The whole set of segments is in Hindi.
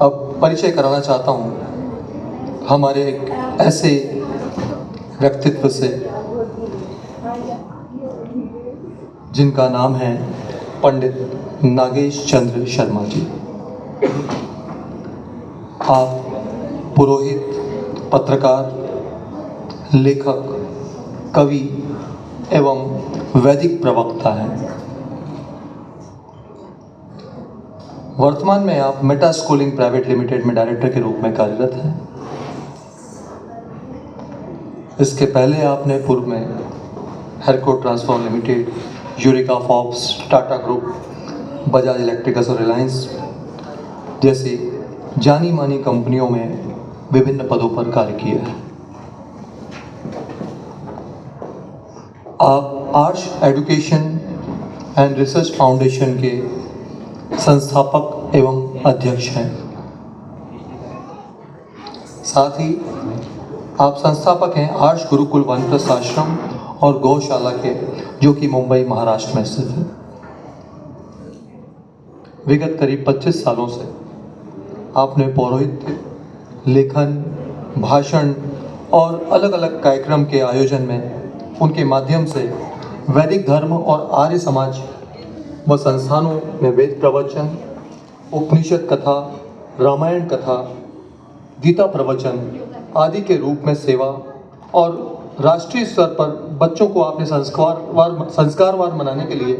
अब परिचय कराना चाहता हूँ हमारे एक ऐसे व्यक्तित्व से जिनका नाम है पंडित नागेश चंद्र शर्मा जी। आप पुरोहित, पत्रकार, लेखक, कवि एवं वैदिक प्रवक्ता हैं। वर्तमान में आप मेटा स्कूलिंग प्राइवेट लिमिटेड में डायरेक्टर के रूप में कार्यरत हैं। इसके पहले आपने पूर्व में हेरको transform limited, Eureka Forbes, Tata group, Bajaj electricals और रिलायंस जैसी जानी मानी कंपनियों में विभिन्न पदों पर कार्य किया है। आप आर्ष एजुकेशन एंड रिसर्च फाउंडेशन के संस्थापक एवं अध्यक्ष हैं। साथ ही आप संस्थापक हैं आर्ष गुरुकुल वानप्रस्थ आश्रम और गौशाला के, जो कि मुंबई महाराष्ट्र में स्थित है। विगत करीब 25 सालों से आपने पौरोहित्य, लेखन, भाषण और अलग अलग कार्यक्रम के आयोजन में उनके माध्यम से वैदिक धर्म और आर्य समाज व संस्थानों में वेद प्रवचन, उपनिषद कथा, रामायण कथा, गीता प्रवचन आदि के रूप में सेवा और राष्ट्रीय स्तर पर बच्चों को आपने संस्कारवान बनाने के लिए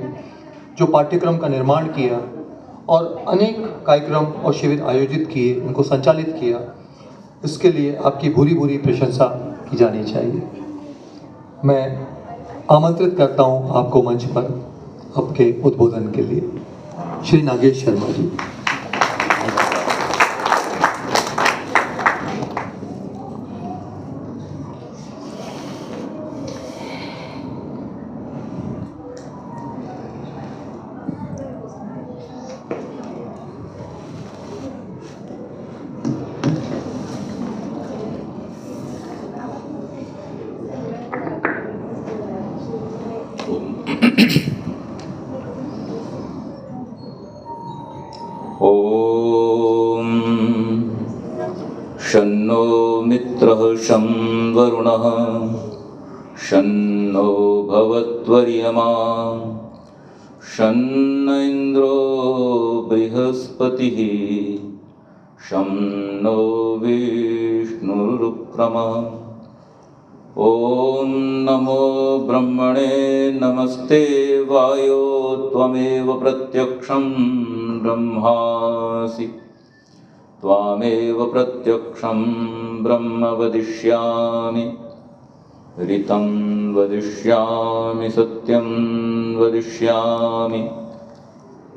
जो पाठ्यक्रम का निर्माण किया और अनेक कार्यक्रम और शिविर आयोजित किए, उनको संचालित किया, इसके लिए आपकी भूरी भूरी प्रशंसा की जानी चाहिए। मैं आमंत्रित करता हूं आपको मंच पर आपके उद्बोधन के लिए। श्री नागेश शर्मा जी। ॐ शन्नो मित्रः शं वरुणः शन्नो भवत्वर्यमा शन्न इन्द्रो बृहस्पतिः शं नो विष्णुरुक्रमा। ॐ नमो ब्रह्मणे नमस्ते वायो त्वमेव प्रत्यक्षं ब्रह्मासि त्वामेव प्रत्यक्षं ब्रह्म वदिष्यामि ऋतं वदिष्यामि सत्यं वदिष्यामि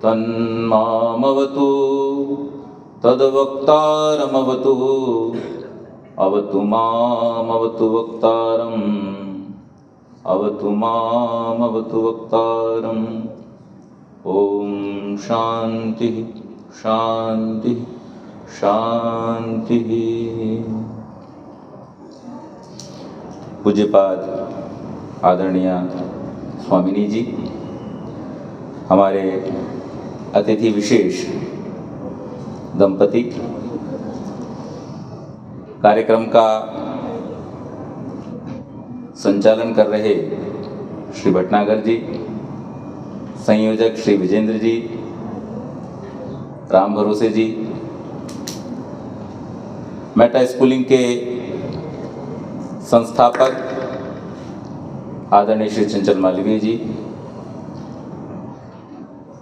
तन्मामवतु तद्वक्तारमवतु अवतु मामवतु वक्तारम् अवतु मामवतु वक्तारम्। ॐ शांति शांति शांति। पूज्यपाद आदरणीय स्वामिनी जी, हमारे अतिथि विशेष दंपति, कार्यक्रम का संचालन कर रहे श्री भटनागर जी, संयोजक श्री विजेंद्र जी, राम भरोसे जी, मेटा स्कूलिंग के संस्थापक आदरणीय श्री चंचल मालवीय जी,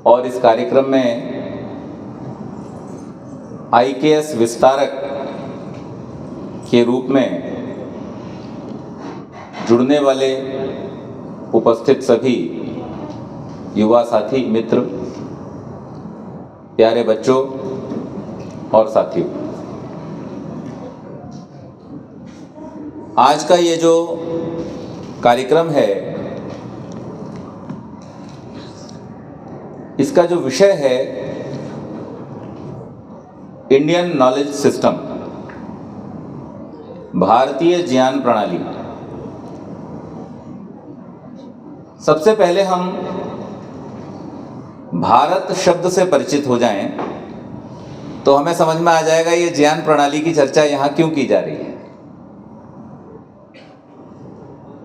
और इस कार्यक्रम में IKS विस्तारक के रूप में जुड़ने वाले उपस्थित सभी युवा साथी, मित्र, प्यारे बच्चों और साथियों, आज का ये जो कार्यक्रम है, इसका जो विषय है इंडियन नॉलेज सिस्टम, भारतीय ज्ञान प्रणाली। सबसे पहले हम भारत शब्द से परिचित हो जाएं तो हमें समझ में आ जाएगा ये ज्ञान प्रणाली की चर्चा यहाँ क्यों की जा रही है।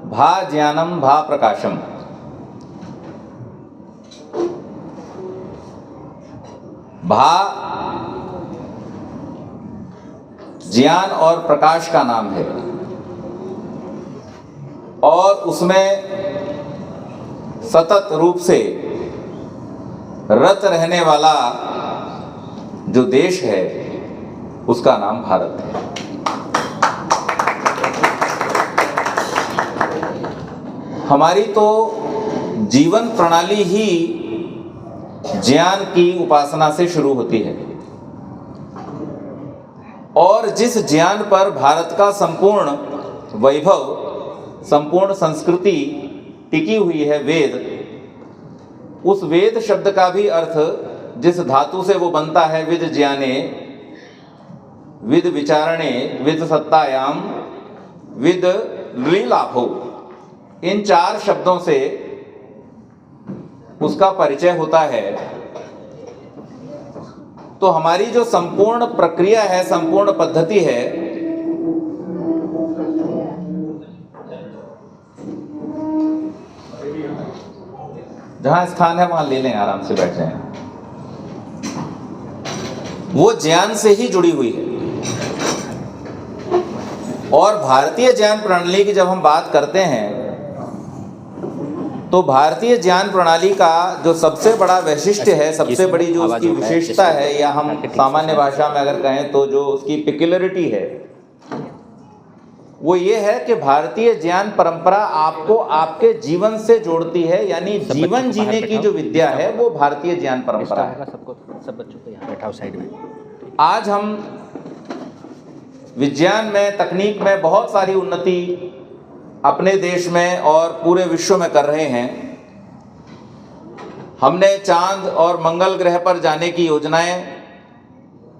भा ज्ञानम भा प्रकाशम, भा ज्ञान और प्रकाश का नाम है और उसमें सतत रूप से रत रहने वाला जो देश है उसका नाम भारत है। हमारी तो जीवन प्रणाली ही ज्ञान की उपासना से शुरू होती है और जिस ज्ञान पर भारत का संपूर्ण वैभव, संपूर्ण संस्कृति टिकी हुई है, वेद, उस वेद शब्द का भी अर्थ जिस धातु से वो बनता है, विद ज्ञाने, विद विचारणे, विद सत्तायाम, विद लीलाभो, इन 4 शब्दों से उसका परिचय होता है। तो हमारी जो संपूर्ण प्रक्रिया है, संपूर्ण पद्धति है, जहां स्थान है वहां ले लें, आराम से बैठ जाएं, वो ज्ञान से ही जुड़ी हुई है। और भारतीय ज्ञान प्रणाली की जब हम बात करते हैं तो भारतीय ज्ञान प्रणाली का जो सबसे बड़ा वैशिष्ट्य है, सबसे बड़ी जो उसकी विशेषता है, या हम सामान्य भाषा में अगर कहें तो जो उसकी पिक्युलरिटी है, वो ये है कि भारतीय ज्ञान परंपरा आपको आपके जीवन से जोड़ती है। यानी जीवन जीने की जो विद्या है वो भारतीय ज्ञान परंपरा है। सब बच्चों को यहाँ बैठाओ साइड में। आज हम विज्ञान में, तकनीक में बहुत सारी उन्नति अपने देश में और पूरे विश्व में कर रहे हैं। हमने चांद और मंगल ग्रह पर जाने की योजनाएं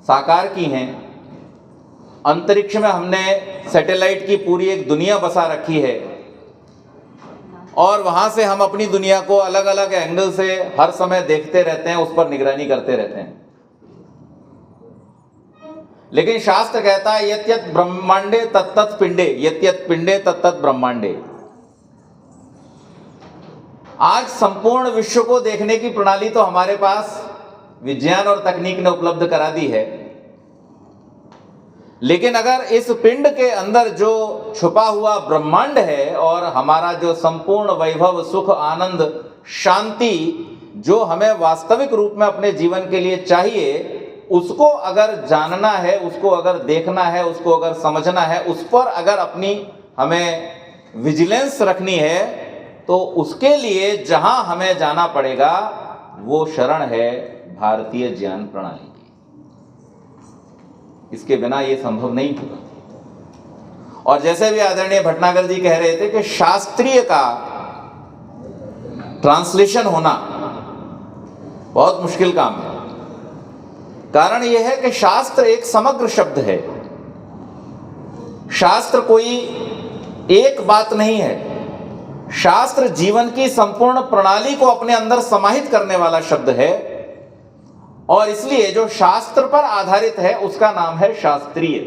साकार की हैं। अंतरिक्ष में हमने सैटेलाइट की पूरी एक दुनिया बसा रखी है और वहां से हम अपनी दुनिया को अलग अलग एंगल से हर समय देखते रहते हैं, उस पर निगरानी करते रहते हैं। लेकिन शास्त्र कहता है यत् यत् ब्रह्मांडे तत्तत् पिंडे, यत् यत् पिंडे तत्तत् ब्रह्मांडे। आज संपूर्ण विश्व को देखने की प्रणाली तो हमारे पास विज्ञान और तकनीक ने उपलब्ध करा दी है, लेकिन अगर इस पिंड के अंदर जो छुपा हुआ ब्रह्मांड है और हमारा जो संपूर्ण वैभव, सुख, आनंद, शांति जो हमें वास्तविक रूप में अपने जीवन के लिए चाहिए, उसको अगर जानना है, उसको अगर देखना है, उसको अगर समझना है, उस पर अगर अपनी हमें विजिलेंस रखनी है, तो उसके लिए जहां हमें जाना पड़ेगा वो शरण है भारतीय ज्ञान प्रणाली की। इसके बिना ये संभव नहीं होगा। और जैसे भी आदरणीय भटनागर जी कह रहे थे कि शास्त्रीय का ट्रांसलेशन होना बहुत मुश्किल काम है। कारण यह है कि शास्त्र एक समग्र शब्द है। शास्त्र कोई एक बात नहीं है। शास्त्र जीवन की संपूर्ण प्रणाली को अपने अंदर समाहित करने वाला शब्द है और इसलिए जो शास्त्र पर आधारित है उसका नाम है शास्त्रीय।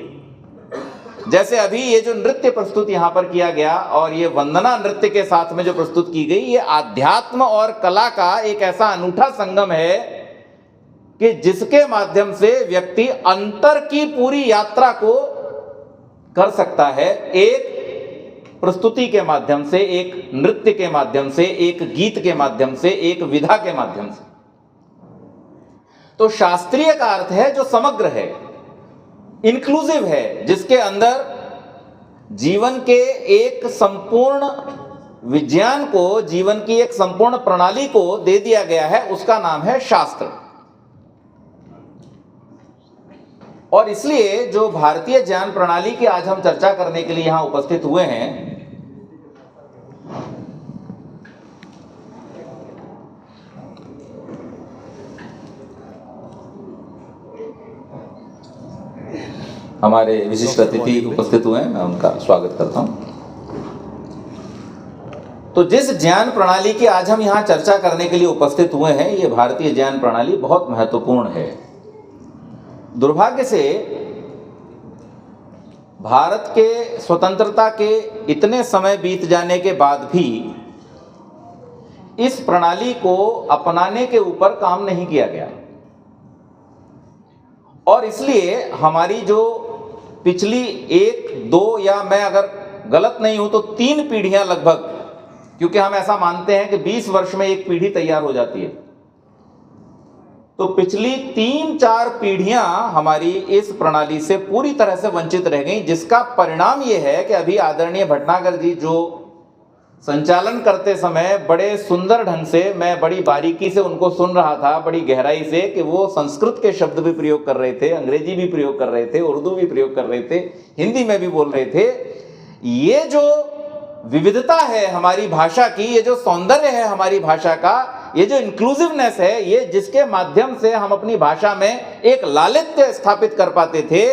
जैसे अभी ये जो नृत्य प्रस्तुत यहां पर किया गया और ये वंदना नृत्य के साथ में जो प्रस्तुत की गई, ये आध्यात्म और कला का एक ऐसा अनूठा संगम है कि जिसके माध्यम से व्यक्ति अंतर की पूरी यात्रा को कर सकता है। एक प्रस्तुति के माध्यम से, एक नृत्य के माध्यम से, एक गीत के माध्यम से, एक विधा के माध्यम से। तो शास्त्रीय का अर्थ है जो समग्र है, इंक्लूसिव है, जिसके अंदर जीवन के एक संपूर्ण विज्ञान को, जीवन की एक संपूर्ण प्रणाली को दे दिया गया है, उसका नाम है शास्त्र। और इसलिए जो भारतीय ज्ञान प्रणाली की आज हम चर्चा करने के लिए यहां उपस्थित हुए हैं, हमारे विशिष्ट अतिथि उपस्थित हुए हैं, मैं उनका स्वागत करता हूं। तो जिस ज्ञान प्रणाली की आज हम यहां चर्चा करने के लिए उपस्थित हुए हैं, ये भारतीय ज्ञान प्रणाली बहुत महत्वपूर्ण है। दुर्भाग्य से भारत के स्वतंत्रता के इतने समय बीत जाने के बाद भी इस प्रणाली को अपनाने के ऊपर काम नहीं किया गया, और इसलिए हमारी जो पिछली 1, 2 या मैं अगर गलत नहीं हूं तो 3 पीढ़ियां लगभग, क्योंकि हम ऐसा मानते हैं कि 20 वर्ष में एक पीढ़ी तैयार हो जाती है, तो पिछली 3-4 पीढ़ियां हमारी इस प्रणाली से पूरी तरह से वंचित रह गई, जिसका परिणाम यह है कि अभी आदरणीय भटनागर जी जो संचालन करते समय बड़े सुंदर ढंग से, मैं बड़ी बारीकी से उनको सुन रहा था, बड़ी गहराई से, कि वो संस्कृत के शब्द भी प्रयोग कर रहे थे, अंग्रेजी भी प्रयोग कर रहे थे, उर्दू भी प्रयोग कर रहे थे, हिंदी में भी बोल रहे थे। ये जो विविधता है हमारी भाषा की, ये जो सौंदर्य है हमारी भाषा का, ये जो इंक्लूसिवनेस है, ये जिसके माध्यम से हम अपनी भाषा में एक लालित्य स्थापित कर पाते थे,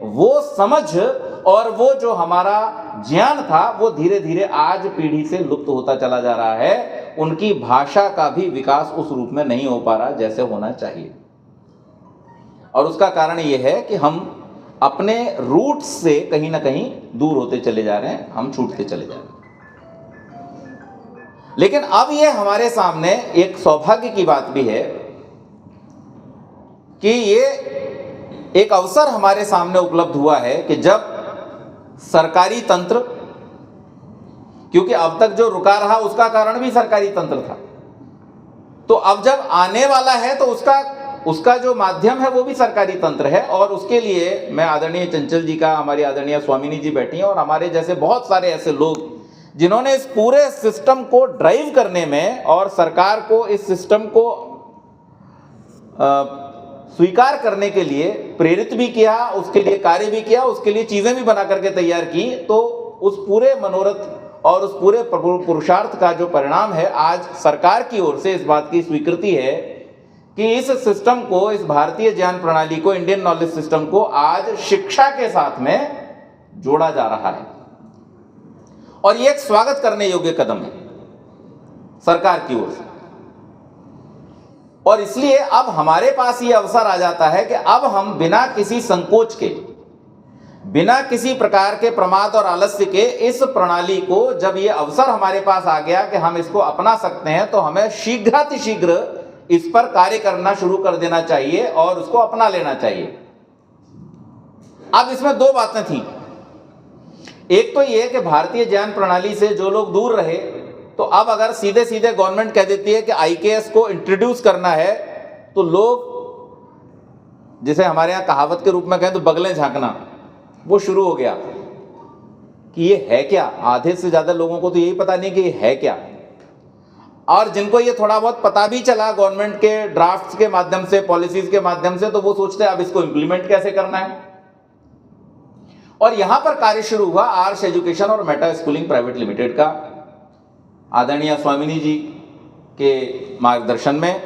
वो समझ और वो जो हमारा ज्ञान था वो धीरे धीरे आज पीढ़ी से लुप्त होता चला जा रहा है। उनकी भाषा का भी विकास उस रूप में नहीं हो पा रहा जैसे होना चाहिए, और उसका कारण ये है कि हम अपने रूट से कहीं ना कहीं दूर होते चले जा रहे हैं, हम छूटते चले जा रहे हैं। लेकिन अब ये हमारे सामने एक सौभाग्य की बात भी है कि ये एक अवसर हमारे सामने उपलब्ध हुआ है कि जब सरकारी तंत्र, क्योंकि अब तक जो रुका रहा उसका कारण भी सरकारी तंत्र था, तो अब जब आने वाला है तो उसका जो माध्यम है वो भी सरकारी तंत्र है। और उसके लिए मैं आदरणीय चंचल जी का, हमारी आदरणीय स्वामिनी जी बैठी हैं, और हमारे जैसे बहुत सारे ऐसे लोग जिन्होंने इस पूरे सिस्टम को ड्राइव करने में और सरकार को इस सिस्टम को स्वीकार करने के लिए प्रेरित भी किया, उसके लिए कार्य भी किया, उसके लिए चीजें भी बना करके तैयार की, तो उस पूरे मनोरथ और उस पूरे पुरुषार्थ का जो परिणाम है, आज सरकार की ओर से इस बात की स्वीकृति है कि इस सिस्टम को, इस भारतीय ज्ञान प्रणाली को, इंडियन नॉलेज सिस्टम को आज शिक्षा के साथ में जोड़ा जा रहा है, और ये एक स्वागत करने योग्य कदम है सरकार की ओर से। और इसलिए अब हमारे पास ये अवसर आ जाता है कि अब हम बिना किसी संकोच के, बिना किसी प्रकार के प्रमाद और आलस्य के इस प्रणाली को, जब ये अवसर हमारे पास आ गया कि हम इसको अपना सकते हैं, तो हमें शीघ्रातिशीघ्र इस पर कार्य करना शुरू कर देना चाहिए और उसको अपना लेना चाहिए। अब इसमें 2 बातें थी। एक तो ये कि भारतीय ज्ञान प्रणाली से जो लोग दूर रहे, तो अब अगर सीधे सीधे गवर्नमेंट कह देती है कि IKS को इंट्रोड्यूस करना है, तो लोग, जिसे हमारे यहाँ कहावत के रूप में कहें तो बगलें झांकना, वो शुरू हो गया कि ये है क्या। आधे से ज्यादा लोगों को तो यही पता नहीं कि ये है क्या, और जिनको ये थोड़ा बहुत पता भी चला गवर्नमेंट के ड्राफ्ट्स के माध्यम से, पॉलिसीज के माध्यम से, तो वो सोचते हैं अब इसको इंप्लीमेंट कैसे करना है। और यहां पर कार्य शुरू हुआ आर्ष एजुकेशन और मेटा स्कूलिंग प्राइवेट लिमिटेड का, आदरणीय स्वामिनी जी के मार्गदर्शन में,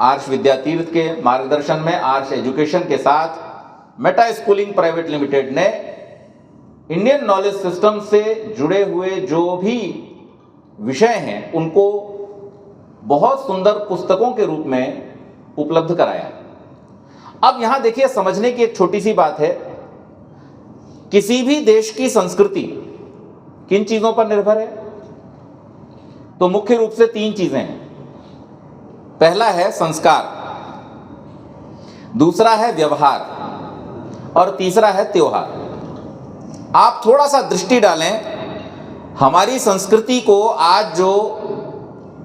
आर्ष विद्यातीर्थ के मार्गदर्शन में, आर्ष एजुकेशन के साथ मेटा स्कूलिंग प्राइवेट लिमिटेड ने इंडियन नॉलेज सिस्टम से जुड़े हुए जो भी विषय हैं उनको बहुत सुंदर पुस्तकों के रूप में उपलब्ध कराया। अब यहां देखिए, समझने की एक छोटी सी बात है, किसी भी देश की संस्कृति किन चीजों पर निर्भर है? तो मुख्य रूप से 3 चीजें हैं। पहला है संस्कार, दूसरा है व्यवहार, और तीसरा है त्योहार। आप थोड़ा सा दृष्टि डालें, हमारी संस्कृति को आज जो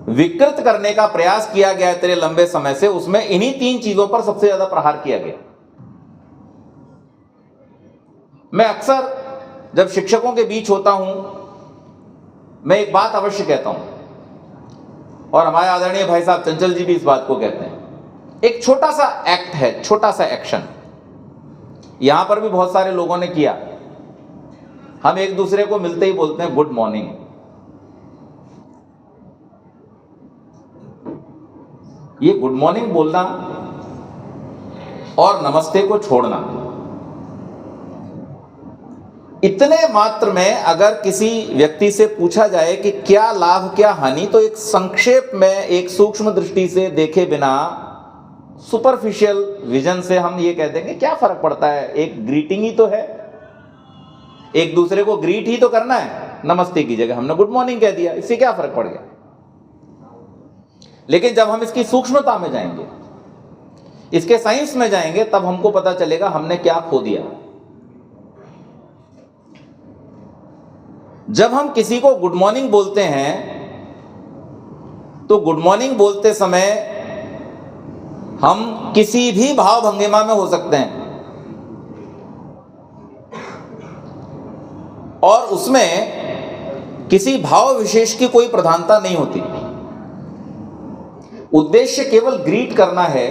विकृत करने का प्रयास किया गया है इतने लंबे समय से, उसमें इन्हीं 3 चीजों पर सबसे ज्यादा प्रहार किया गया। मैं अक्सर जब शिक्षकों के बीच होता हूं, मैं एक बात अवश्य कहता हूं, और हमारे आदरणीय भाई साहब चंचल जी भी इस बात को कहते हैं। एक छोटा सा एक्ट है, छोटा सा एक्शन, यहां पर भी बहुत सारे लोगों ने किया। हम एक दूसरे को मिलते ही बोलते हैं गुड मॉर्निंग। ये गुड मॉर्निंग बोलना और नमस्ते को छोड़ना, इतने मात्र में अगर किसी व्यक्ति से पूछा जाए कि क्या लाभ क्या हानि, तो एक संक्षेप में, एक सूक्ष्म दृष्टि से देखे बिना सुपरफिशियल विजन से हम ये कह देंगे क्या फर्क पड़ता है, एक ग्रीटिंग ही तो है, एक दूसरे को ग्रीट ही तो करना है, नमस्ते की जगह हमने गुड मॉर्निंग कह दिया, इससे क्या फर्क पड़ गया। लेकिन जब हम इसकी सूक्ष्मता में जाएंगे, इसके साइंस में जाएंगे, तब हमको पता चलेगा हमने क्या खो दिया। जब हम किसी को गुड मॉर्निंग बोलते हैं तो गुड मॉर्निंग बोलते समय हम किसी भी भाव भंगिमा में हो सकते हैं और उसमें किसी भाव विशेष की कोई प्रधानता नहीं होती। उद्देश्य केवल ग्रीट करना है,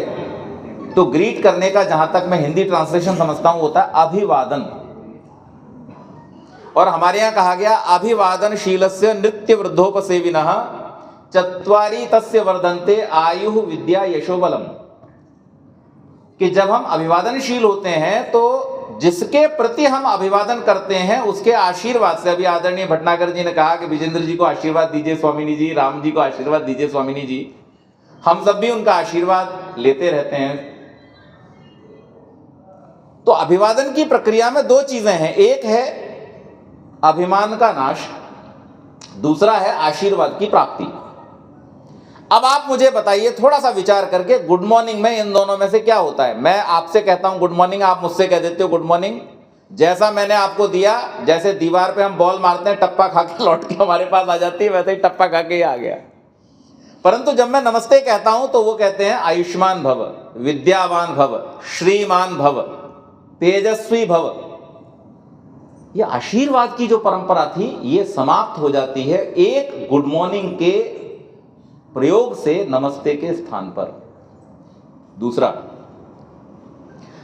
तो ग्रीट करने का जहां तक मैं हिंदी ट्रांसलेशन समझता हूं होता है अभिवादन। और हमारे यहां कहा गया अभिवादनशीलस्य नृत्य वृद्धोपसेविनः चत्वारि तस्य वर्धन्ते आयु विद्या यशोबलम, कि जब हम अभिवादनशील होते हैं तो जिसके प्रति हम अभिवादन करते हैं उसके आशीर्वाद से, अभी आदरणीय भटनागर जी ने कहा कि विजेंद्र जी को आशीर्वाद दीजिए स्वामिनी जी, राम जी को आशीर्वाद दीजिए स्वामिनी जी, हम सब भी उनका आशीर्वाद लेते रहते हैं। तो अभिवादन की प्रक्रिया में दो चीजें हैं, एक है अभिमान का नाश, दूसरा है आशीर्वाद की प्राप्ति। अब आप मुझे बताइए थोड़ा सा विचार करके, गुड मॉर्निंग में इन दोनों में से क्या होता है। मैं आपसे कहता हूं गुड मॉर्निंग, आप मुझसे कह देते हो गुड मॉर्निंग, जैसा मैंने आपको दिया, जैसे दीवार पे हम बॉल मारते हैं टप्पा खा के लौट के हमारे पास आ जाती है, वैसे ही टप्पा खा के ही आ गया। परंतु जब मैं नमस्ते कहता हूं तो वो कहते हैं आयुष्मान भव, विद्यावान भव, श्रीमान भव, तेजस्वी भव। ये आशीर्वाद की जो परंपरा थी ये समाप्त हो जाती है एक गुड मॉर्निंग के प्रयोग से नमस्ते के स्थान पर। दूसरा,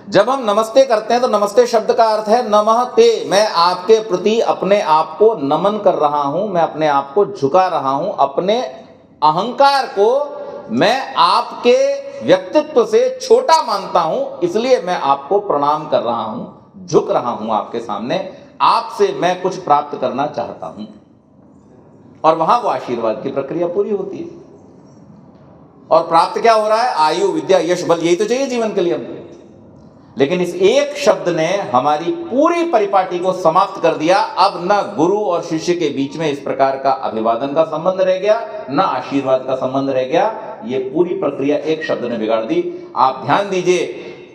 जब हम नमस्ते करते हैं तो नमस्ते शब्द का अर्थ है नमः ते, मैं आपके प्रति अपने आप को नमन कर रहा हूं, मैं अपने आप को झुका रहा हूं, अपने अहंकार को मैं आपके व्यक्तित्व से छोटा मानता हूं, इसलिए मैं आपको प्रणाम कर रहा हूं, झुक रहा हूं आपके सामने, आपसे मैं कुछ प्राप्त करना चाहता हूं। और वहां वो आशीर्वाद की प्रक्रिया पूरी होती है। और प्राप्त क्या हो रहा है? आयु विद्या यश बल, यही तो चाहिए जीवन के लिए हमको। लेकिन इस एक शब्द ने हमारी पूरी परिपाटी को समाप्त कर दिया। अब न गुरु और शिष्य के बीच में इस प्रकार का अभिवादन का संबंध रह गया, न आशीर्वाद का संबंध रह गया। ये पूरी प्रक्रिया एक शब्द ने बिगाड़ दी। आप ध्यान दीजिए,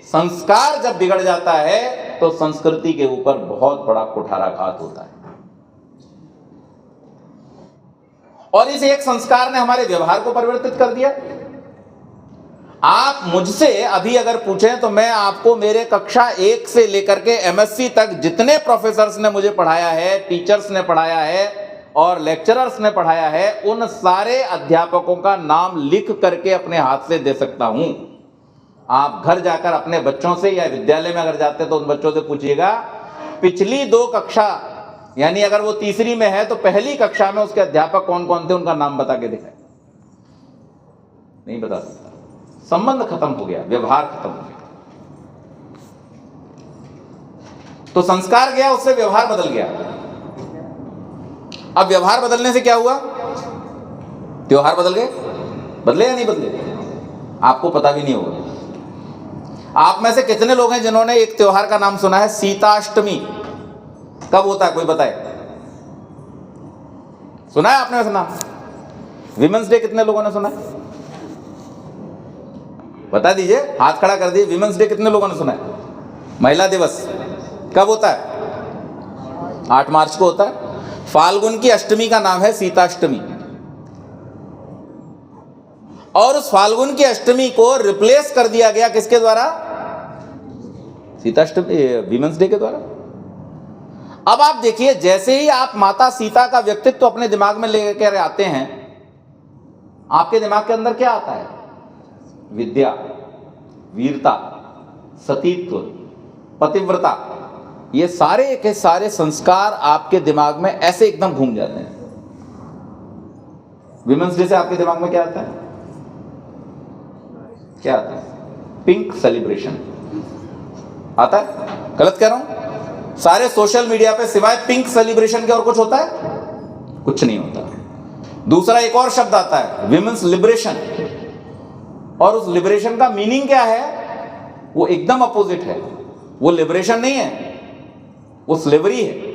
संस्कार जब बिगड़ जाता है तो संस्कृति के ऊपर बहुत बड़ा कुठाराघात होता है। और इस एक संस्कार ने हमारे व्यवहार को परिवर्तित कर दिया। आप मुझसे अभी अगर पूछें तो मैं आपको मेरे कक्षा 1 से लेकर के MSc तक जितने प्रोफेसर्स ने मुझे पढ़ाया है, टीचर्स ने पढ़ाया है और लेक्चरर्स ने पढ़ाया है, उन सारे अध्यापकों का नाम लिख करके अपने हाथ से दे सकता हूं। आप घर जाकर अपने बच्चों से या विद्यालय में अगर जाते तो उन बच्चों से पूछिएगा पिछली 2 कक्षा, यानी अगर वो तीसरी में है तो पहली कक्षा में उसके अध्यापक कौन कौन थे, उनका नाम बता के दिखाए। नहीं बता सकता। संबंध खत्म हो गया, व्यवहार खत्म हो गया। तो संस्कार गया, उससे व्यवहार बदल गया। अब व्यवहार बदलने से क्या हुआ? त्योहार बदल गए। बदले या नहीं बदले? आपको पता भी नहीं होगा। आप में से कितने लोग हैं जिन्होंने एक त्योहार का नाम सुना है, सीताष्टमी? कब होता है कोई बताए? सुना है आपने वैसे नाम? विमेंस डे कितने लोगों ने सुना है? बता दीजिए, हाथ खड़ा कर दीजिए। विमेंस डे कितने लोगों ने सुना है? महिला दिवस कब होता है? 8 मार्च को होता है। फाल्गुन की अष्टमी का नाम है सीताष्टमी। और उस फाल्गुन की अष्टमी को रिप्लेस कर दिया गया किसके द्वारा? सीताष्टमी, विमेंस डे के द्वारा। अब आप देखिए, जैसे ही आप माता सीता का व्यक्तित्व अपने दिमाग में लेकर आते हैं, आपके दिमाग के अंदर क्या आता है? विद्या, वीरता, सतीत्व, पतिव्रता, ये सारे के सारे संस्कार आपके दिमाग में ऐसे एकदम घूम जाते हैं। विमेंस डे से आपके दिमाग में क्या आता है? क्या आता है? पिंक सेलिब्रेशन आता है? गलत कह रहा हूं? सारे सोशल मीडिया पे सिवाय पिंक सेलिब्रेशन के और कुछ होता है? कुछ नहीं होता। दूसरा एक और शब्द आता है, विमेंस लिबरेशन। और उस लिबरेशन का मीनिंग क्या है? वो एकदम अपोजिट है। वो लिबरेशन नहीं है, वो स्लेवरी है।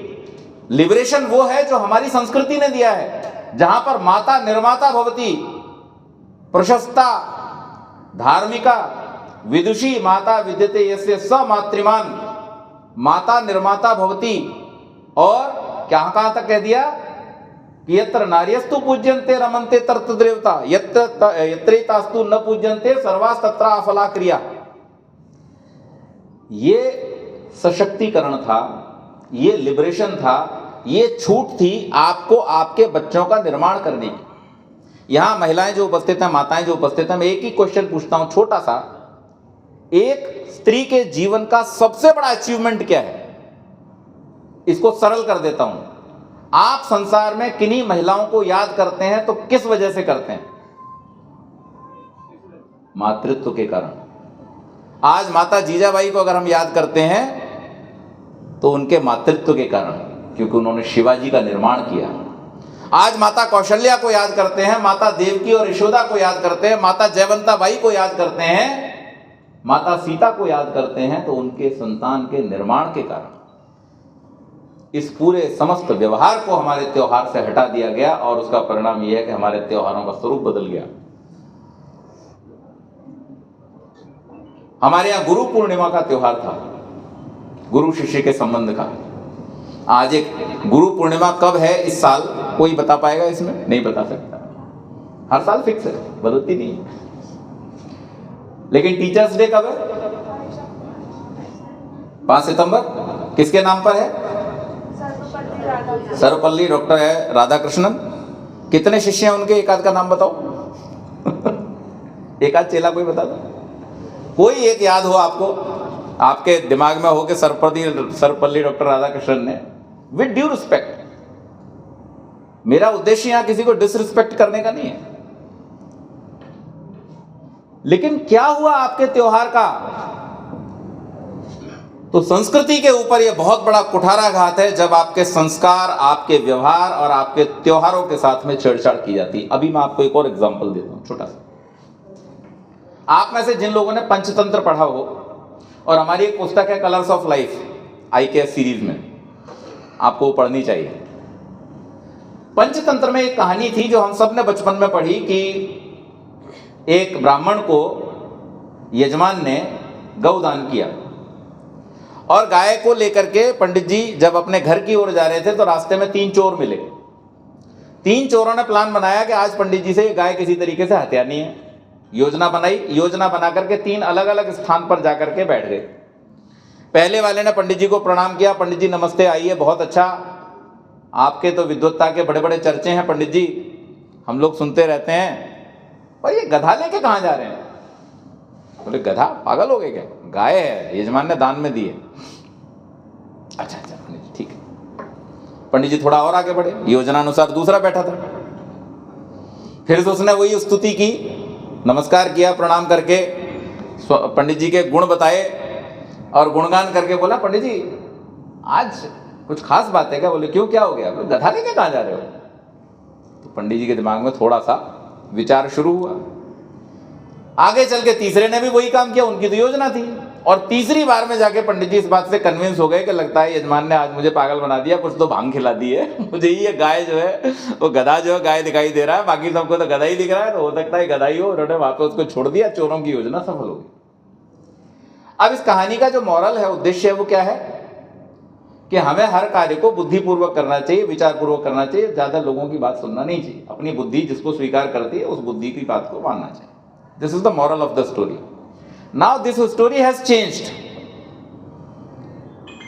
लिबरेशन वो है जो हमारी संस्कृति ने दिया है, जहां पर माता निर्माता भवती, प्रशस्ता धार्मिका विदुषी माता विद्यते यस्य स मातृमान, माता निर्माता भवती। और कहां तक कह दिया कि यत्र नार्यस्तु पूज्यन्ते रमन्ते तत्र देवता, यत्रेतास्तु न पूज्यन्ते सर्वास्तत्र अफला क्रिया। ये सशक्तिकरण था, ये लिबरेशन था, ये छूट थी आपको आपके बच्चों का निर्माण करने की। यहां महिलाएं जो उपस्थित हैं, माताएं जो उपस्थित हैं, मैं एक ही क्वेश्चन पूछता हूं छोटा सा। एक स्त्री के जीवन का सबसे बड़ा अचीवमेंट क्या है? इसको सरल कर देता हूं। आप संसार में किन्हीं महिलाओं को याद करते हैं तो किस वजह से करते हैं? मातृत्व के कारण। आज माता जीजाबाई को अगर हम याद करते हैं तो उनके मातृत्व के कारण, क्योंकि उन्होंने शिवाजी का निर्माण किया। आज माता कौशल्या को याद करते हैं, माता देवकी और यशोदा को याद करते हैं, माता जयवंता बाई को याद करते हैं, माता सीता को याद करते हैं, तो उनके संतान के निर्माण के कारण। इस पूरे समस्त व्यवहार को हमारे त्योहार से हटा दिया गया और उसका परिणाम यह है कि हमारे त्योहारों का स्वरूप बदल गया। हमारे यहां गुरु पूर्णिमा का त्योहार था, गुरु शिष्य के संबंध का। आज एक गुरु पूर्णिमा कब है इस साल, कोई बता पाएगा? इसमें नहीं बता सकता। हर साल फिक्स है, बदलती नहीं। लेकिन टीचर्स डे कब है? 5 सितंबर। किसके नाम पर है? सर्वपल्ली डॉक्टर है राधाकृष्णन। कितने शिष्य हैं उनके? एक आध का नाम बताओ। एक आध चेला कोई बता दो, कोई एक याद हो आपको, आपके दिमाग में हो कि सर्वपल्ली डॉक्टर राधाकृष्णन ने। विद ड्यू रिस्पेक्ट, मेरा उद्देश्य यहां किसी को डिसरिस्पेक्ट करने का नहीं है, लेकिन क्या हुआ आपके त्योहार का? तो संस्कृति के ऊपर यह बहुत बड़ा कुठाराघात है जब आपके संस्कार, आपके व्यवहार और आपके त्योहारों के साथ में छेड़छाड़ की जाती है। अभी मैं आपको एक और एग्जांपल देता हूं छोटा सा। आप में से जिन लोगों ने पंचतंत्र पढ़ा हो, और हमारी एक पुस्तक है colours of life IKS series में, आपको पढ़नी चाहिए। पंचतंत्र में एक कहानी थी जो हम सब ने बचपन में पढ़ी कि एक ब्राह्मण को यजमान ने गौदान किया, और गाय को लेकर के पंडित जी जब अपने घर की ओर जा रहे थे तो रास्ते में 3 चोर मिले। 3 चोरों ने प्लान बनाया कि आज पंडित जी से गाय किसी तरीके से हत्यानी है। योजना बनाई, योजना बना करके 3 अलग अलग स्थान पर जाकर के बैठ गए। पहले वाले ने पंडित जी को प्रणाम किया, पंडित जी नमस्ते, आइए, बहुत अच्छा, आपके तो विद्वत्ता के बड़े बड़े चर्चे हैं पंडित जी, हम लोग सुनते रहते हैं। और ये गधा लेके कहाँ जा रहे हैं? बोले गधा, पागल हो गए क्या? गाय है, यजमान ने दान में दी है। अच्छा पंडित जी, ठीक है। पंडित जी थोड़ा और आगे बढ़े, योजना अनुसार दूसरा बैठा था। फिर से उसने वही स्तुति की, नमस्कार किया, प्रणाम करके पंडित जी के गुण बताए और गुणगान करके बोला, पंडित जी आज कुछ खास बात है क्या? बोले क्यों, क्या हो गया? बोले गधा लेके कहाँ जा रहे हो? तो पंडित जी के दिमाग में थोड़ा सा विचार शुरू हुआ। आगे चल के तीसरे ने भी वही काम किया, उनकी तो योजना थी। और तीसरी बार में जाके पंडित जी इस बात से कन्विंस हो गए कि लगता है यजमान ने आज मुझे पागल बना दिया, कुछ तो भांग खिला दी है। मुझे ये गाय जो है, वो गधा जो है गाय दिखाई दे रहा है, बाकी सबको तो गधा ही दिख रहा है, तो हो सकता है गधा ही हो। उन्होंने वहां पे उसको छोड़ दिया, चोरों की योजना सफल हो गई। अब इस कहानी का जो मॉरल है, उद्देश्य है, वो क्या है कि हमें हर कार्य को बुद्धिपूर्वक करना चाहिए, विचारपूर्वक करना चाहिए, ज्यादा लोगों की बात सुनना नहीं चाहिए। अपनी बुद्धि जिसको स्वीकार करती है उस बुद्धि की बात को मानना चाहिए। This is the moral of the story. Now this story has changed.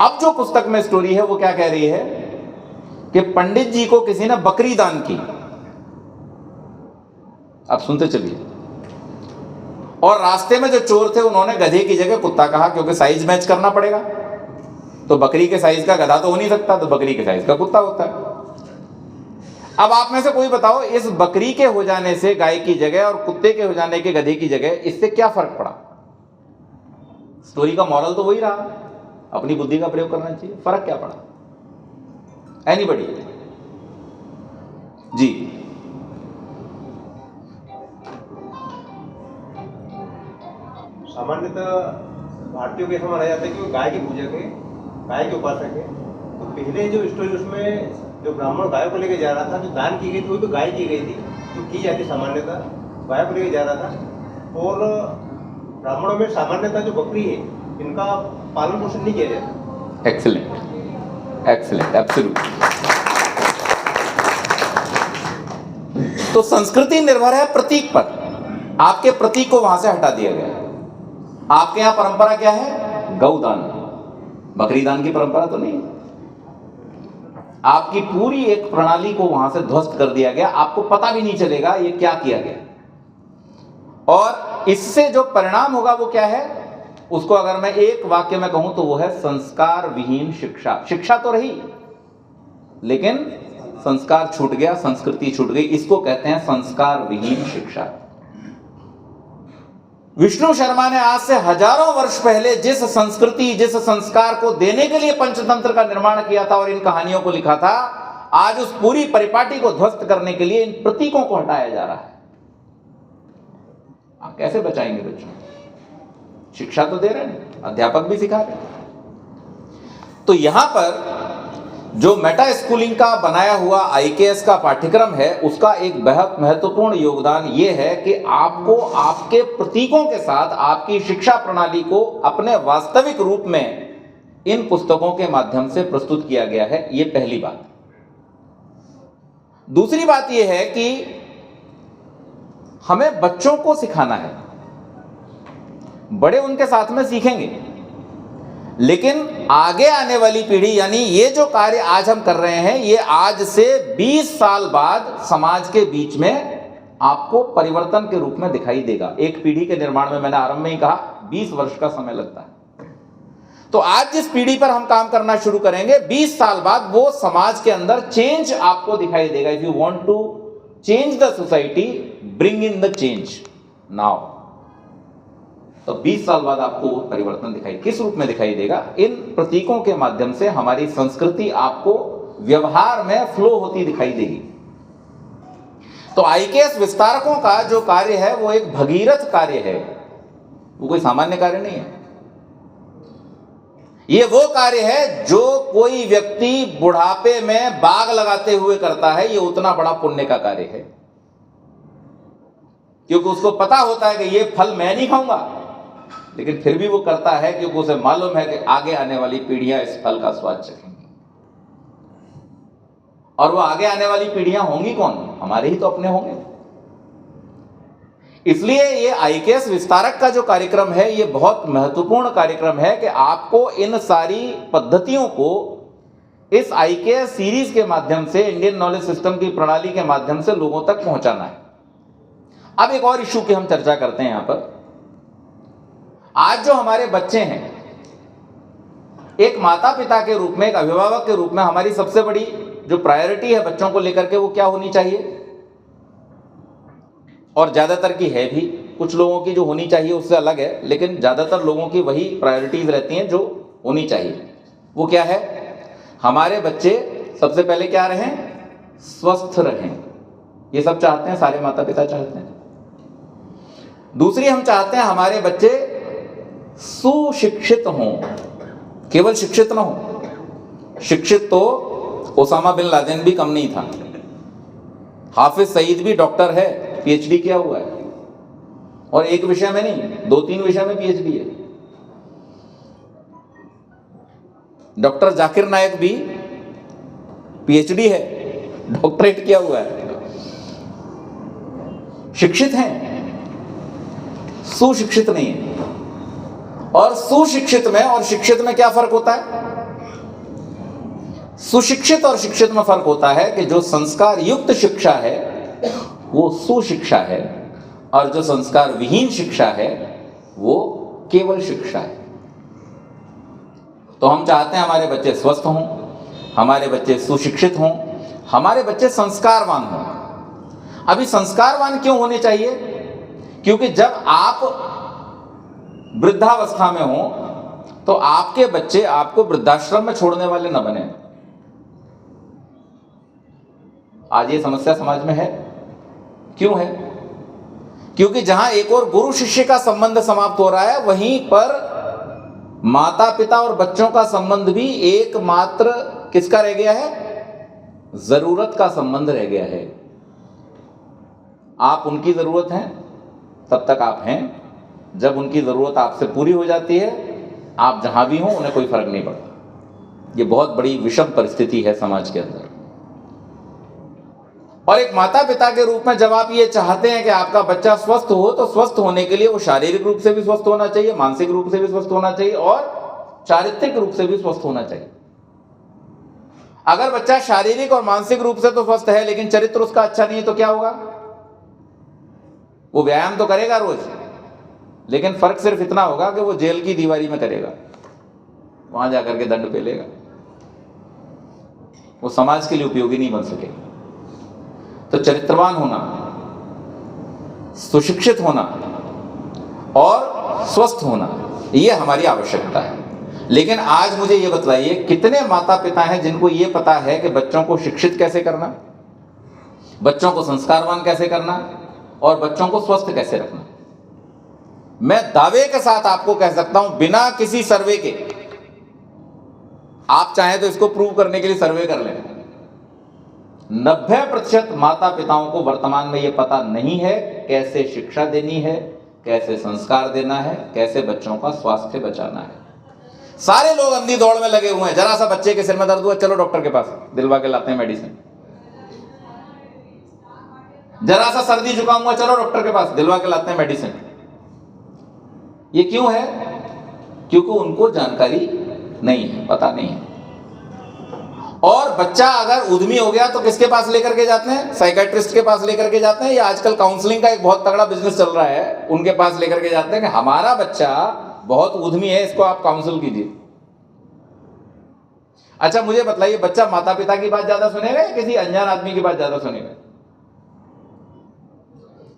अब जो पुस्तक में स्टोरी है वो क्या कह रही है कि पंडित जी को किसी ने बकरी दान की। अब सुनते चलिए। और रास्ते में जो चोर थे उन्होंने गधे की जगह कुत्ता कहा, क्योंकि साइज मैच करना पड़ेगा। तो बकरी के साइज का गधा तो हो नहीं सकता, तो बकरी के साइज का कुत्ता होता है। अब आप में से कोई बताओ, इस बकरी के हो जाने से गाय की जगह और कुत्ते के हो जाने के गधे की जगह, इससे क्या फर्क पड़ा? स्टोरी का मॉरल तो वही रहा, अपनी बुद्धि का प्रयोग करना चाहिए। फर्क क्या पड़ा? एनीबडी? जी सामान्यतः भारतीयों के ऐसा माना जाता है कि वो गाय के पूजक है, गाय के उपासक है। तो पहले जो स्टोरी उसमें जो ब्राह्मण गाय को लेकर जा रहा था, जो दान की गई थी वो तो गाय की गई थी, जो की जाती सामान्यतः गाय को लेकर जा रहा था। और ब्राह्मणों में सामान्यतः जो बकरी है इनका पालन पोषण नहीं किया जाता। Excellent, excellent, absolute. तो संस्कृति निर्भर है प्रतीक पर। आपके प्रतीक को वहां से हटा दिया गया। आपके यहां परंपरा क्या है? गौदान, बकरी दान की परंपरा तो नहीं। आपकी पूरी एक प्रणाली को वहां से ध्वस्त कर दिया गया। आपको पता भी नहीं चलेगा ये क्या किया गया। और इससे जो परिणाम होगा वो क्या है, उसको अगर मैं एक वाक्य में कहूं तो वो है संस्कार विहीन शिक्षा। शिक्षा तो रही लेकिन संस्कार छूट गया, संस्कृति छूट गई। इसको कहते हैं संस्कार विहीन शिक्षा। विष्णु शर्मा ने आज से हजारों वर्ष पहले जिस संस्कृति, जिस संस्कार को देने के लिए पंचतंत्र का निर्माण किया था और इन कहानियों को लिखा था, आज उस पूरी परिपाटी को ध्वस्त करने के लिए इन प्रतीकों को हटाया जा रहा है। आप कैसे बचाएंगे बच्चों? शिक्षा तो दे रहे हैं, अध्यापक भी सिखा रहे हैं। तो यहां पर जो मेटा स्कूलिंग का बनाया हुआ IKS का पाठ्यक्रम है, उसका एक बहुत महत्वपूर्ण योगदान यह है कि आपको आपके प्रतीकों के साथ आपकी शिक्षा प्रणाली को अपने वास्तविक रूप में इन पुस्तकों के माध्यम से प्रस्तुत किया गया है। यह पहली बात। दूसरी बात यह है कि हमें बच्चों को सिखाना है। बड़े उनके साथ में सीखेंगे, लेकिन आगे आने वाली पीढ़ी, यानी ये जो कार्य आज हम कर रहे हैं, ये आज से 20 साल बाद समाज के बीच में आपको परिवर्तन के रूप में दिखाई देगा। एक पीढ़ी के निर्माण में, मैंने आरंभ में ही कहा, 20 वर्ष का समय लगता है। तो आज जिस पीढ़ी पर हम काम करना शुरू करेंगे, 20 साल बाद वो समाज के अंदर चेंज आपको दिखाई देगा। If you want to change the society, bring in the change now. तो 20 साल बाद आपको परिवर्तन दिखाई, किस रूप में दिखाई देगा? इन प्रतीकों के माध्यम से हमारी संस्कृति आपको व्यवहार में फ्लो होती दिखाई देगी। तो IKS विस्तारकों का जो कार्य है वो एक भगीरथ कार्य है, वो कोई सामान्य कार्य नहीं है। ये वो कार्य है जो कोई व्यक्ति बुढ़ापे में बाग लगाते हुए करता है, ये उतना बड़ा पुण्य का कार्य है, क्योंकि उसको पता होता है कि ये फल मैं नहीं खाऊंगा, लेकिन फिर भी वो करता है क्योंकि उसे मालूम है कि आगे आने वाली पीढ़ियां इस फल का स्वाद चखेंगी। और वो आगे आने वाली पीढ़ियां होंगी कौन? हमारे ही तो अपने होंगे। इसलिए ये IKS विस्तारक का जो कार्यक्रम है, ये बहुत महत्वपूर्ण कार्यक्रम है कि आपको इन सारी पद्धतियों को इस IKS सीरीज के माध्यम से, इंडियन नॉलेज सिस्टम की प्रणाली के माध्यम से लोगों तक पहुंचाना है। अब एक और इशू की हम चर्चा करते हैं यहां पर। आज जो हमारे बच्चे हैं, एक माता पिता के रूप में, एक अभिभावक के रूप में हमारी सबसे बड़ी जो प्रायोरिटी है बच्चों को लेकर के, वो क्या होनी चाहिए? और ज्यादातर की है भी, कुछ लोगों की जो होनी चाहिए उससे अलग है, लेकिन ज्यादातर लोगों की वही प्रायोरिटीज रहती हैं जो होनी चाहिए। वो क्या है? हमारे बच्चे सबसे पहले क्या रहें? स्वस्थ रहें। ये सब चाहते हैं, सारे माता पिता चाहते हैं। दूसरी, हम चाहते हैं हमारे बच्चे सुशिक्षित हों, केवल शिक्षित ना हो। शिक्षित तो ओसामा बिन लादेन भी कम नहीं था, हाफिज सईद भी डॉक्टर है, PhD किया हुआ है, और एक विषय में नहीं, 2-3 विषय में PhD है। डॉक्टर जाकिर नायक भी PhD है, डॉक्टरेट किया हुआ है। शिक्षित हैं, सुशिक्षित नहीं है। और सुशिक्षित में और शिक्षित में क्या फर्क होता है? सुशिक्षित और शिक्षित में फर्क होता है कि जो संस्कार युक्त शिक्षा है वो सुशिक्षा है, और जो संस्कार विहीन शिक्षा है वो केवल शिक्षा है। तो हम चाहते हैं हमारे बच्चे स्वस्थ हों, हमारे बच्चे सुशिक्षित हों, हमारे बच्चे संस्कारवान हों। अभी संस्कारवान क्यों होने चाहिए? क्योंकि जब आप वृद्धावस्था में हो तो आपके बच्चे आपको वृद्धाश्रम में छोड़ने वाले न बने। आज ये समस्या समाज में है। क्यों है? क्योंकि जहां एक और गुरु शिष्य का संबंध समाप्त हो रहा है, वहीं पर माता पिता और बच्चों का संबंध भी एकमात्र किसका रह गया है? जरूरत का संबंध रह गया है। आप उनकी जरूरत हैं तब तक आप हैं, जब उनकी जरूरत आपसे पूरी हो जाती है, आप जहां भी हों उन्हें कोई फर्क नहीं पड़ता। ये बहुत बड़ी विषम परिस्थिति है समाज के अंदर। और एक माता पिता के रूप में जब आप ये चाहते हैं कि आपका बच्चा स्वस्थ हो, तो स्वस्थ होने के लिए वो शारीरिक रूप से भी स्वस्थ होना चाहिए, मानसिक रूप से भी स्वस्थ होना चाहिए और चारित्रिक रूप से भी स्वस्थ होना चाहिए। अगर बच्चा शारीरिक और मानसिक रूप से तो स्वस्थ है, लेकिन चरित्र उसका अच्छा नहीं है, तो क्या होगा? वो व्यायाम तो करेगा रोज, लेकिन फर्क सिर्फ इतना होगा कि वो जेल की दीवारी में करेगा, वहां जाकर के दंड पेलेगा, वो समाज के लिए उपयोगी नहीं बन सकेगा। तो चरित्रवान होना, सुशिक्षित होना और स्वस्थ होना, यह हमारी आवश्यकता है। लेकिन आज मुझे यह बतलाइए, कितने माता पिता हैं जिनको यह पता है कि बच्चों को शिक्षित कैसे करना, बच्चों को संस्कारवान कैसे करना और बच्चों को स्वस्थ कैसे रखना? मैं दावे के साथ आपको कह सकता हूं, बिना किसी सर्वे के, आप चाहें तो इसको प्रूव करने के लिए सर्वे कर लें, 90% माता पिताओं को वर्तमान में यह पता नहीं है कैसे शिक्षा देनी है, कैसे संस्कार देना है, कैसे बच्चों का स्वास्थ्य बचाना है। सारे लोग अंधी दौड़ में लगे हुए हैं। जरा सा बच्चे के सिर में दर्द हुआ, चलो डॉक्टर के पास, दिलवा के लाते हैं मेडिसिन। जरा सा सर्दी जुकाम हुआ, चलो डॉक्टर के पास, दिलवा के लाते हैं मेडिसिन। ये क्यों है? क्योंकि उनको जानकारी नहीं है, पता नहीं है। और बच्चा अगर उद्यमी हो गया तो किसके पास लेकर के जाते हैं? साइकियाट्रिस्ट के पास लेकर के जाते हैं, या आजकल काउंसलिंग का एक बहुत तगड़ा बिजनेस चल रहा है, उनके पास लेकर के जाते हैं कि हमारा बच्चा बहुत उद्यमी है, इसको आप काउंसिल कीजिए। अच्छा मुझे बताइए, बच्चा माता पिता की बात ज्यादा सुनेगा या किसी अनजान आदमी की बात ज्यादा सुनेगा?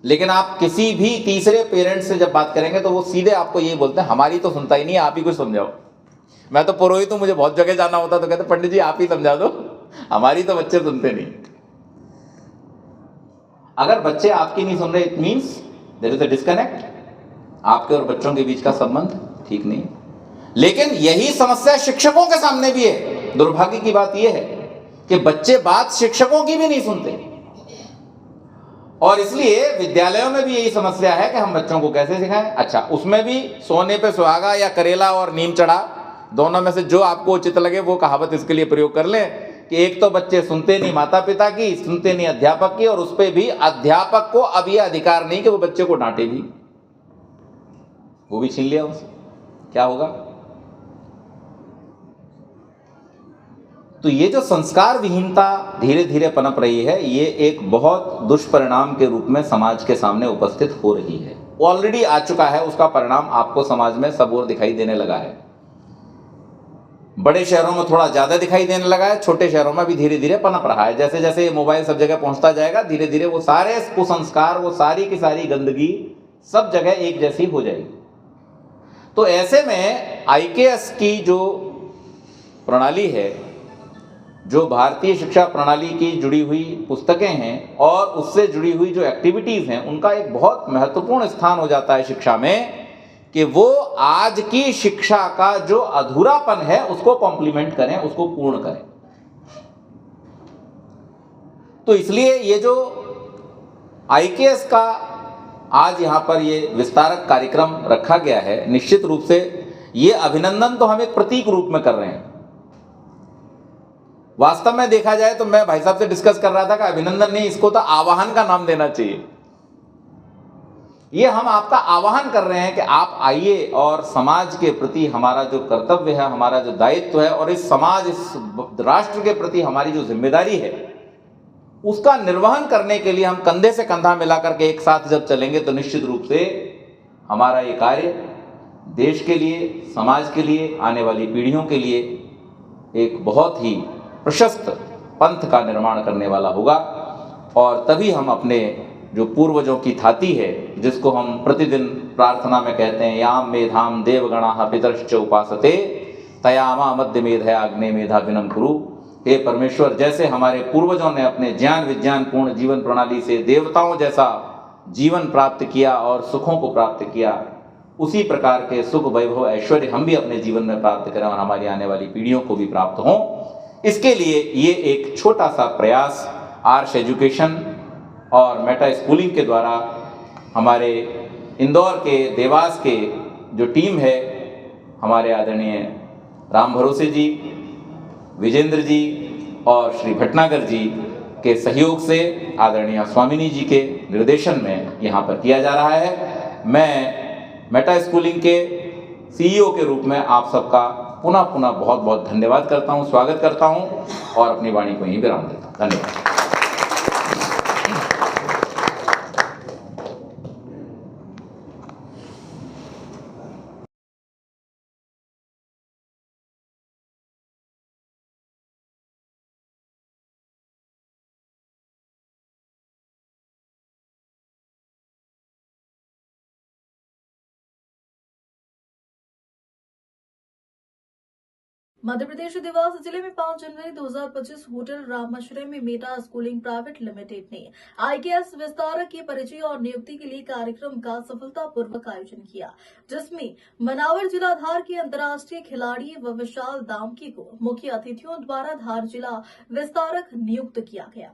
लेकिन आप किसी भी तीसरे पेरेंट से जब बात करेंगे तो वो सीधे आपको यही बोलते हैं, हमारी तो सुनता ही नहीं, आप ही कुछ समझाओ। मैं तो पुरोहित हूं, मुझे बहुत जगह जाना होता तो कहते पंडित जी आप ही समझा दो, हमारी तो बच्चे सुनते नहीं। अगर बच्चे आपकी नहीं सुन रहे, it means there is a disconnect, आपके और बच्चों के बीच का संबंध ठीक नहीं। लेकिन यही समस्या शिक्षकों के सामने भी है। दुर्भाग्य की बात यह है कि बच्चे बात शिक्षकों की भी नहीं सुनते, और इसलिए विद्यालयों में भी यही समस्या है कि हम बच्चों को कैसे सिखाएं। अच्छा, उसमें भी सोने पे सुहागा या करेला और नीम चढ़ा, दोनों में से जो आपको उचित लगे वो कहावत इसके लिए प्रयोग कर लें कि एक तो बच्चे सुनते नहीं माता पिता की, सुनते नहीं अध्यापक की, और उस पर भी अध्यापक को अब यह अधिकार नहीं कि वो बच्चे को डांटे भी, वो भी छीन लिया उससे, क्या होगा? तो ये जो संस्कार विहीनता धीरे धीरे पनप रही है, ये एक बहुत दुष्परिणाम के रूप में समाज के सामने उपस्थित हो रही है। ऑलरेडी आ चुका है, उसका परिणाम आपको समाज में सब ओर दिखाई देने लगा है। बड़े शहरों में थोड़ा ज्यादा दिखाई देने लगा है, छोटे शहरों में भी धीरे धीरे पनप रहा है। जैसे जैसे ये मोबाइल सब जगह पहुंचता जाएगा, धीरे धीरे वो सारे कुसंस्कार, वो सारी की सारी गंदगी सब जगह एक जैसी हो जाएगी। तो ऐसे में IKS की जो प्रणाली है, जो भारतीय शिक्षा प्रणाली की जुड़ी हुई पुस्तकें हैं और उससे जुड़ी हुई जो एक्टिविटीज हैं, उनका एक बहुत महत्वपूर्ण स्थान हो जाता है शिक्षा में कि वो आज की शिक्षा का जो अधूरापन है उसको कॉम्प्लीमेंट करें, उसको पूर्ण करें। तो इसलिए ये जो IKS का आज यहां पर ये विस्तारक कार्यक्रम रखा गया है, निश्चित रूप से ये अभिनंदन तो हम एक प्रतीक रूप में कर रहे हैं। वास्तव में देखा जाए तो मैं भाई साहब से डिस्कस कर रहा था कि अभिनंदन नहीं, इसको तो आवाहन का नाम देना चाहिए। ये हम आपका आवाहन कर रहे हैं कि आप आइए और समाज के प्रति हमारा जो कर्तव्य है, हमारा जो दायित्व है, और इस समाज, इस राष्ट्र के प्रति हमारी जो जिम्मेदारी है, उसका निर्वहन करने के लिए हम कंधे से कंधा मिलाकर के एक साथ जब चलेंगे तो निश्चित रूप से हमारा ये कार्य देश के लिए, समाज के लिए, आने वाली पीढ़ियों के लिए एक बहुत ही प्रशस्त पंथ का निर्माण करने वाला होगा। और तभी हम अपने जो पूर्वजों की थाती है, जिसको हम प्रतिदिन प्रार्थना में कहते हैं, याम मेधाम देवगणाः पितरश्च उपासते तयामा मध्य मेधया अग्ने मेधा विनम कुरु। हे परमेश्वर, जैसे हमारे पूर्वजों ने अपने ज्ञान विज्ञान पूर्ण जीवन प्रणाली से देवताओं जैसा जीवन प्राप्त किया और सुखों को प्राप्त किया, उसी प्रकार के सुख वैभव ऐश्वर्य हम भी अपने जीवन में प्राप्त करें और हमारी आने वाली पीढ़ियों को भी प्राप्त हों। इसके लिए ये एक छोटा सा प्रयास आर्ष एजुकेशन और मेटा स्कूलिंग के द्वारा हमारे इंदौर के देवास के जो टीम है, हमारे आदरणीय राम भरोसे जी, विजेंद्र जी और श्री भटनागर जी के सहयोग से, आदरणीय स्वामिनी जी के निर्देशन में यहाँ पर किया जा रहा है। मैं मेटा स्कूलिंग के CEO के रूप में आप सबका पुनः बहुत बहुत धन्यवाद करता हूँ, स्वागत करता हूँ और अपनी वाणी को यहीं विराम देता हूँ। धन्यवाद। मध्य प्रदेश के देवास जिले में 5 जनवरी 2025 होटल रामाश्रय में मेटा स्कूलिंग प्राइवेट लिमिटेड ने IKS विस्तारक की परिचय और नियुक्ति के लिए कार्यक्रम का सफलतापूर्वक आयोजन किया, जिसमें मनावर जिलाधार के अंतर्राष्ट्रीय खिलाड़ी व विशाल दामकी को मुख्य अतिथियों द्वारा धार जिला विस्तारक नियुक्त किया गया।